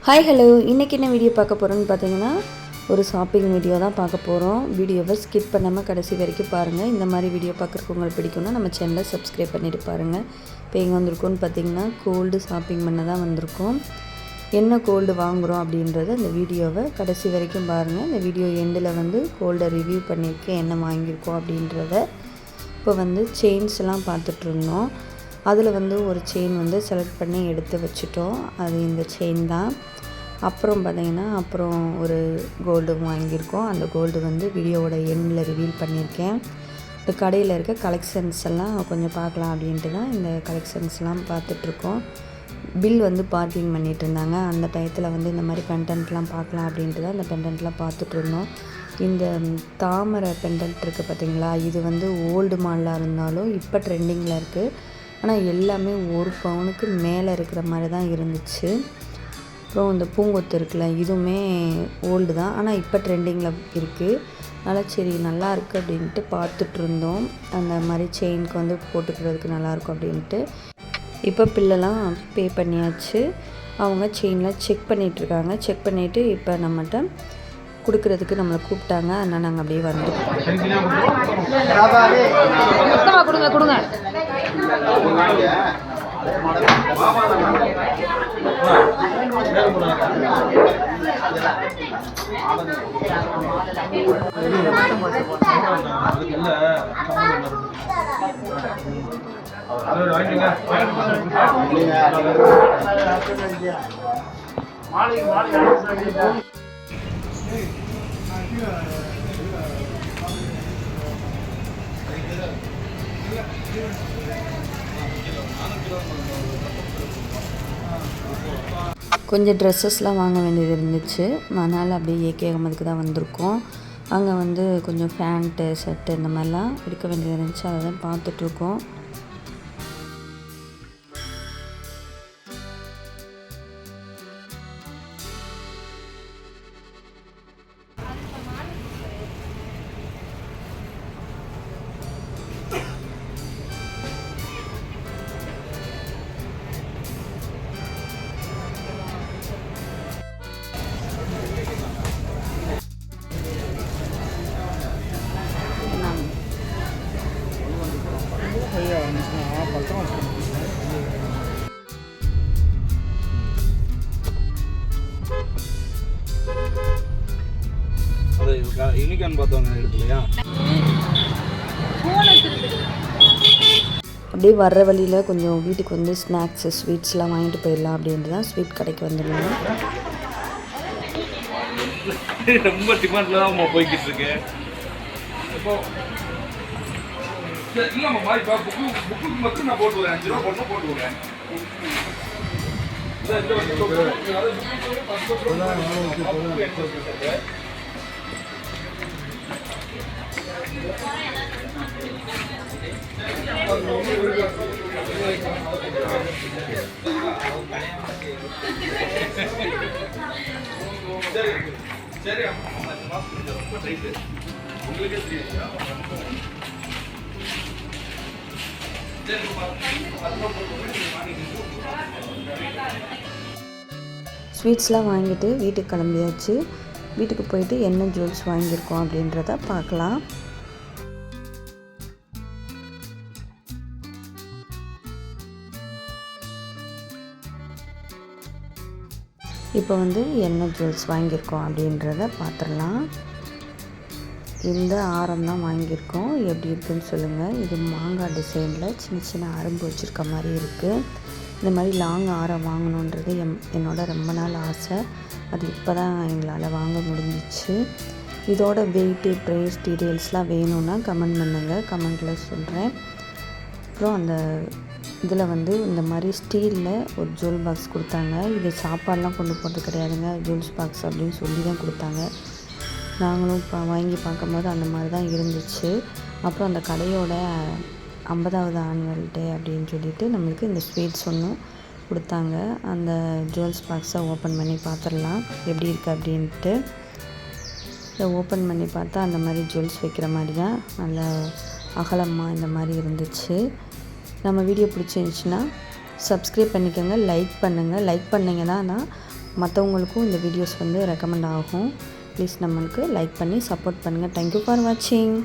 Hi hello, இன்றைக்கி என்ன video பார்க்க போகிறோன்னு பார்த்தீங்கன்னா ஒரு ஷாப்பிங் வீடியோ தான் பார்க்க போகிறோம். வீடியோவை ஸ்கிப் பண்ணாமல் கடைசி வரைக்கும் பாருங்கள். இந்த மாதிரி வீடியோ பார்க்குறக்கு உங்களுக்கு பிடிக்கும்னா நம்ம சேனலை சப்ஸ்கிரைப் பண்ணிவிட்டு பாருங்கள். இப்போ எங்கே வந்திருக்கோன்னு பார்த்தீங்கன்னா கோல்டு ஷாப்பிங் பண்ண தான் வந்திருக்கோம். என்ன கோல்டு வாங்குகிறோம் அப்படின்றத இந்த வீடியோவை கடைசி வரைக்கும் பாருங்கள். இந்த வீடியோ எண்டில் கோல்டை ரிவ்யூ பண்ணியிருக்கேன், என்ன வாங்கியிருக்கோம் அப்படின்றத. இப்போ செயின்ஸ்லாம் பார்த்துட்ருந்தோம். அதில் ஒரு செயின் செலக்ட் பண்ணி எடுத்து வச்சுட்டோம். அது இந்த செயின் தான். அப்புறம் பார்த்திங்கன்னா ஒரு கோல்டு வாங்கியிருக்கோம். அந்த கோல்டு வீடியோவோட எண்ணில் ரிவீல் பண்ணியிருக்கேன். இந்த கடையில் இருக்க கலெக்ஷன்ஸ் எல்லாம் கொஞ்சம் பார்க்கலாம் அப்படின்ட்டு தான் இந்த கலெக்ஷன்ஸ்லாம் பார்த்துட்ருக்கோம். பில் பார்க்கிங் பண்ணிகிட்டு இருந்தாங்க. அந்த டயத்தில் இந்த மாதிரி பெண்டன்ட்லாம் பார்க்கலாம் அப்படின்ட்டு தான் இந்த பெண்டன்ட்லாம் பார்த்துட்ருந்தோம். இந்த தாமரை பெண்டன்ட் இருக்குது பார்த்திங்களா, இது ஓல்டு மாடலாக இருந்தாலும் இப்போ ட்ரெண்டிங்கில் இருக்குது. ஆனால் எல்லாமே 1 பவுனுக்கு மேலே இருக்கிற மாதிரி தான் இருந்துச்சு. அப்புறம் இந்த பூங்கொத்து இருக்குல்ல, இதுவுமே ஓல்டு தான், ஆனால் இப்போ ட்ரெண்டிங்கில் இருக்குது. அதனால் சரி நல்லா இருக்குது அப்படின்ட்டு பார்த்துட்ருந்தோம். அந்த மாதிரி செயினுக்கு போட்டுக்கிறதுக்கு நல்லாயிருக்கும் அப்படின்ட்டு. இப்போ பில்லெல்லாம் பே பண்ணியாச்சு. அவங்க செயினில் செக் பண்ணிகிட்ருக்காங்க. செக் பண்ணிவிட்டு இப்போ நம்மகிட்ட கொடுக்குறதுக்கு நம்மளை கூப்பிட்டாங்க. அதனால் நாங்கள் அப்படியே வந்துட்டோம். கொடுங்க கொஞ்சம் ட்ரெஸ்ஸஸ்லாம் வாங்க வேண்டியது இருந்துச்சு. அதனால் அப்படியே ஏகே அகமதுக்கு தான் வந்திருக்கோம். அங்கே கொஞ்சம் ஃபேண்ட்டு ஷர்ட்டு இந்த மாதிரிலாம் எடுக்க வேண்டியது இருந்துச்சு. அதை தான் பார்த்துட்ருக்கோம். யூனிகான் பார்த்தவங்க எடுக்கலையா? அப்படியே வர்ற வழியில் கொஞ்சம் வீட்டுக்கு ஸ்நாக்ஸு ஸ்வீட்ஸ்லாம் வாங்கிட்டு போயிடலாம் அப்படின்ட்டு தான் ஸ்வீட் கடைக்கு வந்துடலாம். ரொம்ப டிமாண்டில் தான் போய்கிட்டு இருக்கேன். இப்போ இல்லைம்மா இப்போ புக்கு மட்டும் நான் போட்டு வரேன். 5 ரூபா போட்டு வரேன். சரி ரொம்ப டைட்டு உங்களுக்கே தெரியுங்களா? ஸ்வீட்ஸ்லாம் வாங்கிட்டு வீட்டுக்கு கிளம்பியாச்சு. வீட்டுக்கு போயிட்டு என்ன ஜுவல்ஸ் வாங்கியிருக்கோம் அப்படின்றத பார்க்கலாம். இப்போ என்ன ஜுவல்ஸ் வாங்கியிருக்கோம் அப்படின்றத பார்த்துடலாம். இந்த ஆரம் தான் வாங்கியிருக்கோம். எப்படி இருக்குதுன்னு சொல்லுங்கள். இது மாங்காய் டிசைனில் சின்ன சின்ன அரும்பு வச்சுருக்க மாதிரி இருக்குது. இந்த மாதிரி லாங் ஆரம் வாங்கணுன்றது என்னோட ரொம்ப நாள் ஆசை. அது இப்போ தான் எங்களால் வாங்க முடிஞ்சிச்சு. இதோட வெயிட்டு ப்ரைஸ் டீட்டெயில்ஸ்லாம் வேணும்னா கமெண்ட் பண்ணுங்கள், கமெண்ட்டில் சொல்கிறேன். அப்புறம் அந்த இதில் இந்த மாதிரி ஸ்டீலில் ஒரு ஜுவல் பாக்ஸ் கொடுத்தாங்க. இது சாப்பாடெலாம் கொண்டு போகிறது கிடையாதுங்க, ஜுவல்ஸ் பாக்ஸ் அப்படின்னு சொல்லி தான் கொடுத்தாங்க. நாங்களும் இப்போ வாங்கி பார்க்கும்போது அந்த மாதிரி தான் இருந்துச்சு. அப்புறம் அந்த கடையோட 50வது ஆனுவல் டே அப்படின்னு சொல்லிட்டு நம்மளுக்கு இந்த ஸ்வீட்ஸ் ஒன்றும் கொடுத்தாங்க. அந்த ஜுவல்ஸ் பாக்ஸை ஓப்பன் பண்ணி பார்த்துடலாம் எப்படி இருக்குது அப்படின்ட்டு. இதை ஓப்பன் பண்ணி பார்த்தா அந்த மாதிரி ஜுவல்ஸ் வைக்கிற மாதிரி தான் நல்லா அகலமாக இந்த மாதிரி இருந்துச்சு. நம்ம வீடியோ பிடிச்சிருந்துச்சின்னா சப்ஸ்கிரைப் பண்ணிக்கோங்க, லைக் பண்ணுங்கள். லைக் பண்ணிங்கன்னா தான் மற்றவங்களுக்கும் இந்த வீடியோஸ் வந்து ரெக்கமெண்ட் ஆகும். ப்ளீஸ் நம்மளுக்கு லைக் பண்ணி சப்போர்ட் பண்ணுங்கள். தேங்க்யூ ஃபார் வாட்சிங்.